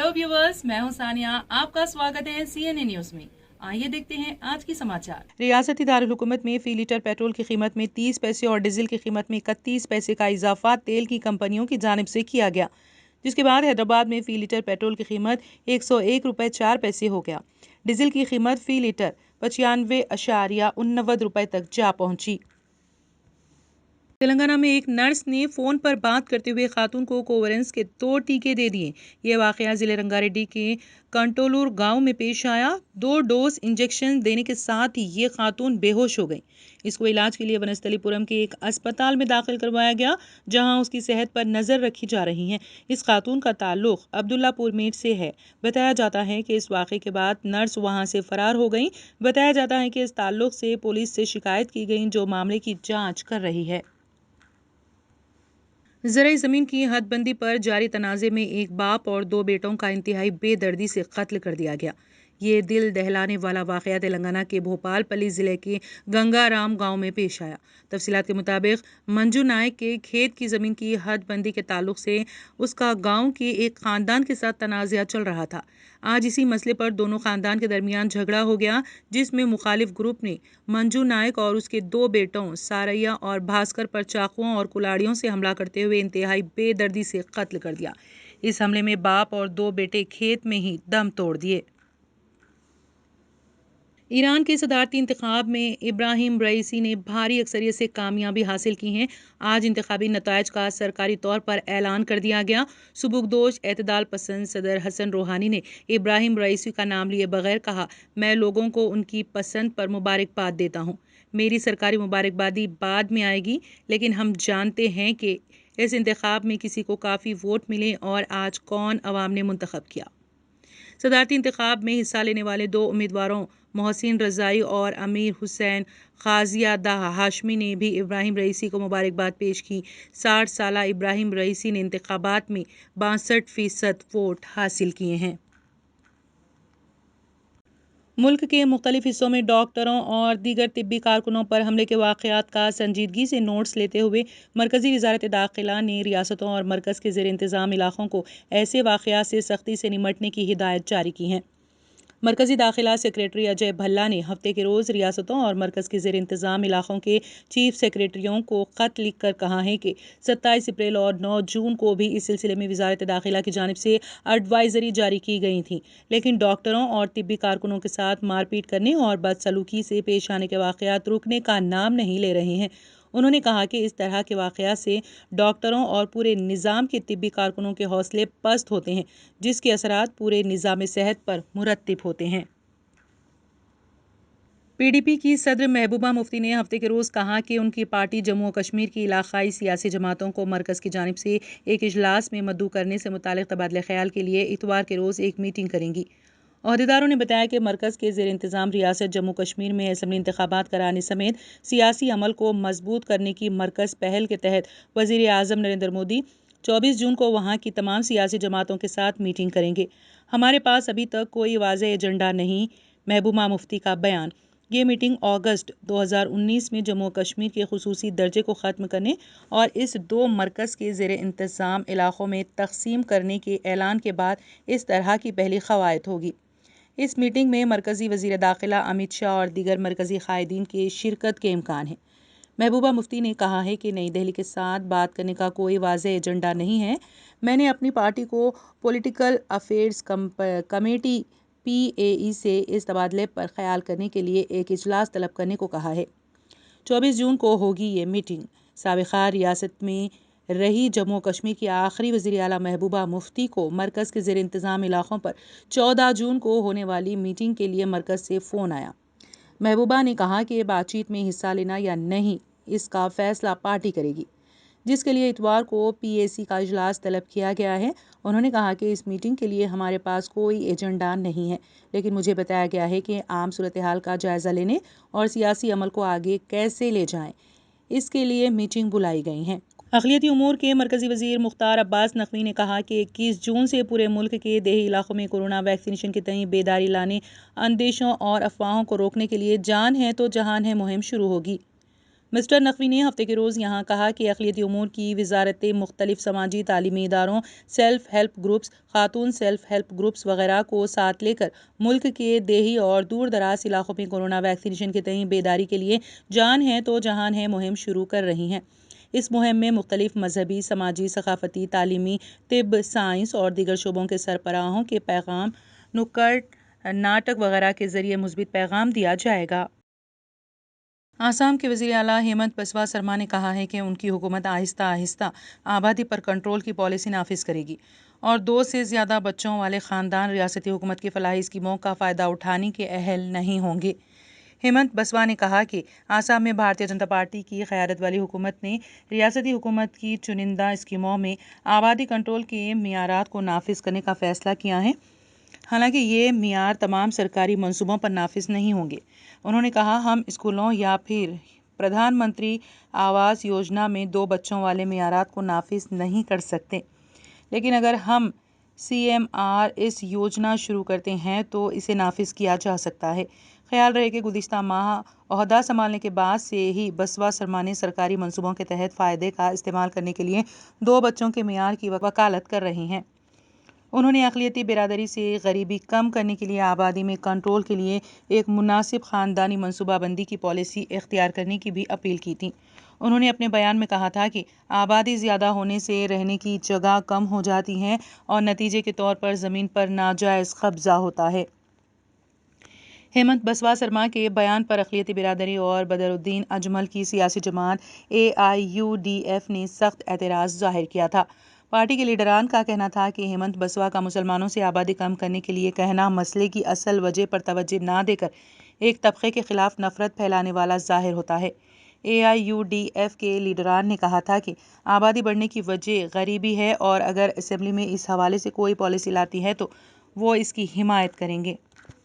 Hello viewers, मैं हूं सानिया। आपका स्वागत है CNN न्यूज में। आइए देखते हैं आज की समाचार। रियासती दारुल हुकूमत में फी लीटर पेट्रोल की कीमत में 30 पैसे और डीजल की कीमत में 31 पैसे का इजाफा तेल की कंपनियों की जानिब से किया गया, जिसके बाद हैदराबाद में फी लीटर पेट्रोल की कीमत 101 रुपये 4 पैसे हो गया। डीजल की कीमत फी लीटर 95.89 रुपये तक जा पहुंची। तेलंगाना में एक नर्स ने फ़ोन पर बात करते हुए खातून को कोवरेंस के 2 टीके दे दिए। यह वाक़या ज़िले रंगारेड्डी के कंटोलूर गांव में पेश आया। 2 डोज इंजेक्शन देने के साथ ही ये खातून बेहोश हो गई। इसको इलाज के लिए वनस्थलीपुरम के एक अस्पताल में दाखिल करवाया गया, जहां उसकी सेहत पर नज़र रखी जा रही है। इस खातून का ताल्लुक अब्दुल्लापुर मीर से है। बताया जाता है कि इस वाक़े के बाद नर्स वहां से फरार हो गई। बताया जाता है कि इस ताल्लुक से पुलिस से शिकायत की गई, जो मामले की जाँच कर रही है। ज़राई ज़मीन की हदबंदी पर जारी तनाज़े में एक बाप और 2 बेटों का इंतहाई बेदर्दी से कत्ल कर दिया गया। ये दिल दहलाने वाला वाक़या तेलंगाना के भोपालपल्ली ज़िले के गंगाराम गांव में पेश आया। तफसीलात के मुताबिक मंजू नायक के खेत की ज़मीन की हदबंदी के ताल्लुक से उसका गांव के एक ख़ानदान के साथ तनाज़ा चल रहा था। आज इसी मसले पर दोनों ख़ानदान के दरमियान झगड़ा हो गया, जिसमें मुखालिफ ग्रुप ने मंजू नायक और उसके 2 बेटों सारैया और भास्कर पर चाकुओं और कुल्हाड़ियों से हमला करते हुए इंतहाई बेदर्दी से कत्ल कर दिया। इस हमले में बाप और 2 बेटे खेत में ही दम तोड़ दिए। ईरान के सदारती इंतखाब में इब्राहिम रईसी ने भारी अक्सरियत से कामयाबी हासिल की है। आज इंतखाबी नताइज का सरकारी तौर पर ऐलान कर दिया गया। सुबुकदोश एतदाल पसंद सदर हसन रूहानी ने इब्राहिम रईसी का नाम लिए बगैर कहा, मैं लोगों को उनकी पसंद पर मुबारकबाद देता हूँ। मेरी सरकारी मुबारकबादी बाद में आएगी, लेकिन हम जानते हैं कि इस इंतखाब में किसी को काफ़ी वोट मिले और आज कौन अवाम ने मुंतखब किया। सदारती इंतखाब में हिस्सा लेने वाले 2 उम्मीदवारों मोहसिन रज़ाई और अमीर हुसैन ख़ाज़ियादा हाशमी ने भी इब्राहिम रईसी को मुबारकबाद पेश की। 60 साला इब्राहिम रईसी ने इंतखाबात में 62% वोट हासिल किए हैं। मुल्क के मुख्तलिफ हिस्सों में डॉक्टरों और दीगर तिब्बी कारकुनों पर हमले के वाक़यात का संजीदगी से नोट्स लेते हुए मरकज़ी वज़ारत दाखिला ने रियासतों और मरकज़ के ज़ेर इंतज़ाम इलाक़ों को ऐसे वाक़यात से सख्ती से निमटने की हिदायत जारी की हैं। मरकज़ी दाखिला सेक्रेटरी अजय भल्ला ने हफ्ते के रोज़ रियासतों और मरकज़ के ज़ेर इंतज़ाम इलाक़ों के चीफ सेक्रेटरियों को ख़त लिख कर कहा है कि 27 अप्रैल और 9 जून को भी इस सिलसिले में वज़ारत दाखिला की जानिब से एडवाइज़री जारी की गई थी, लेकिन डॉक्टरों और तिब्बी कारकुनों के साथ मारपीट करने और बदसलूकी से पेश आने के वाक़यात रुकने का नाम नहीं ले रहे हैं। उन्होंने कहा कि इस तरह के वाक़यात से डॉक्टरों और पूरे निज़ाम के तिब्बी कारकुनों के हौसले पस्त होते हैं, जिसके असरात पूरे निज़ाम सेहत पर मुरत्तिब होते हैं। PDP की सदर महबूबा मुफ्ती ने हफ्ते के रोज़ कहा कि उनकी पार्टी जम्मू और कश्मीर की इलाकाई सियासी जमातों को मरकज़ की जानिब से एक इजलास में मद्दू करने से मुतालिक तबादला ख्याल के लिए इतवार के रोज़ एक मीटिंग करेंगी। अहदेदारों ने बताया कि मरकज़ के ज़ेर इंतज़ाम रियासत जम्मू कश्मीर में असम्बली इंतखाबात कराने समेत सियासी अमल को मजबूत करने की मरकज़ पहल के तहत वज़ीर आज़म नरेंद्र मोदी 24 जून को वहाँ की तमाम सियासी जमातों के साथ मीटिंग करेंगे। हमारे पास अभी तक कोई वाज़ेह एजेंडा नहीं, महबूबा मुफ्ती का बयान। ये मीटिंग अगस्त 2019 में जम्मू कश्मीर के खुसूसी दर्जे को ख़त्म करने और इस 2 मरकज़ के ज़ेर इंतज़ाम इलाक़ों में तक़सीम करने के ऐलान के बाद इस तरह की पहली क़वायद होगी। इस मीटिंग में मरकज़ी वज़ीर दाखिला अमित शाह और दीगर मरकज़ी क़ायदीन के शिरकत के इम्कान है। महबूबा मुफ्ती ने कहा है कि नई दिल्ली के साथ बात करने का कोई वाज़ेह एजेंडा नहीं है। मैंने अपनी पार्टी को पॉलिटिकल अफेयर्स कमेटी PAE से इस तबादले पर ख्याल करने के लिए एक इजलास तलब करने को कहा है। 24 जून को होगी ये मीटिंग। साबिक़ा रियासत में रही जम्मू कश्मीर की आखिरी वज़ीर आला महबूबा मुफ्ती को मरकज़ के ज़ेर इंतज़ाम इलाक़ों पर 14 जून को होने वाली मीटिंग के लिए मरकज़ से फ़ोन आया। महबूबा ने कहा कि बातचीत में हिस्सा लेना या नहीं, इसका फ़ैसला पार्टी करेगी, जिसके लिए इतवार को PAC का इजलास तलब किया गया है। उन्होंने कहा कि इस मीटिंग के लिए हमारे पास कोई एजेंडा नहीं है, लेकिन मुझे बताया गया है कि आम सूरत हाल का जायज़ा लेने और सियासी अमल को आगे कैसे ले जाएं, इसके लिए मीटिंग बुलाई गई है। अक़लियती उमूर के मरकज़ी वज़ीर मुख्तार अब्बास नक़वी ने कहा कि 21 जून से पूरे मुल्क के देही इलाक़ों में कोरोना वैक्सीनेशन के तय बेदारी लाने, अंदेशों और अफवाहों को रोकने के लिए जान है तो जहान है मुहिम शुरू होगी। مسٹر نقوی نے ہفتے کے روز یہاں کہا کہ اقلیتی امور کی وزارت مختلف سماجی تعلیمی اداروں، سیلف ہیلپ گروپس، خاتون سیلف ہیلپ گروپس وغیرہ کو ساتھ لے کر ملک کے دیہی اور دور دراز علاقوں میں کورونا ویکسینیشن کے تئیں بیداری کے لیے جان ہے تو جہان ہے مہم شروع کر رہی ہیں۔ اس مہم میں مختلف مذہبی، سماجی، ثقافتی، تعلیمی، طب، سائنس اور دیگر شعبوں کے سربراہوں کے پیغام، نکڑ ناٹک وغیرہ کے ذریعے مثبت پیغام دیا جائے گا۔ آسام کے وزیر اعلیٰ ہیمنت بسوا سرما نے کہا ہے کہ ان کی حکومت آہستہ آہستہ آبادی پر کنٹرول کی پالیسی نافذ کرے گی اور 2 سے زیادہ بچوں والے خاندان ریاستی حکومت کی فلاحی اسکیموں کا فائدہ اٹھانے کے اہل نہیں ہوں گے۔ ہیمنت بسوا نے کہا کہ آسام میں بھارتیہ جنتا پارٹی کی قیادت والی حکومت نے ریاستی حکومت کی چنندہ اسکیموں میں آبادی کنٹرول کے معیارات کو نافذ کرنے کا فیصلہ کیا ہے، حالانکہ یہ معیار تمام سرکاری منصوبوں پر نافذ نہیں ہوں گے۔ انہوں نے کہا، ہم اسکولوں یا پھر پردھان منتری آواس یوجنا میں 2 بچوں والے معیارات کو نافذ نہیں کر سکتے، لیکن اگر ہم CMR اس یوجنا شروع کرتے ہیں تو اسے نافذ کیا جا سکتا ہے۔ خیال رہے کہ گزشتہ ماہ عہدہ سنبھالنے کے بعد سے ہی بسوا سرما نے سرکاری منصوبوں کے تحت فائدے کا استعمال کرنے کے لیے 2 بچوں کے معیار کی وکالت کر رہے ہیں۔ انہوں نے اقلیتی برادری سے غریبی کم کرنے کے لیے آبادی میں کنٹرول کے لیے ایک مناسب خاندانی منصوبہ بندی کی پالیسی اختیار کرنے کی بھی اپیل کی تھی۔ انہوں نے اپنے بیان میں کہا تھا کہ آبادی زیادہ ہونے سے رہنے کی جگہ کم ہو جاتی ہے اور نتیجے کے طور پر زمین پر ناجائز قبضہ ہوتا ہے۔ ہیمنت بسوا سرما کے بیان پر اقلیتی برادری اور بدر الدین اجمل کی سیاسی جماعت AIUDF نے سخت اعتراض ظاہر کیا تھا۔ پارٹی کے لیڈران کا کہنا تھا کہ ہیمنت بسوا کا مسلمانوں سے آبادی کم کرنے کے لیے کہنا مسئلے کی اصل وجہ پر توجہ نہ دے کر ایک طبقے کے خلاف نفرت پھیلانے والا ظاہر ہوتا ہے۔ AIUDF کے لیڈران نے کہا تھا کہ آبادی بڑھنے کی وجہ غریبی ہے اور اگر اسمبلی میں اس حوالے سے کوئی پالیسی لاتی ہے تو وہ اس کی حمایت کریں گے۔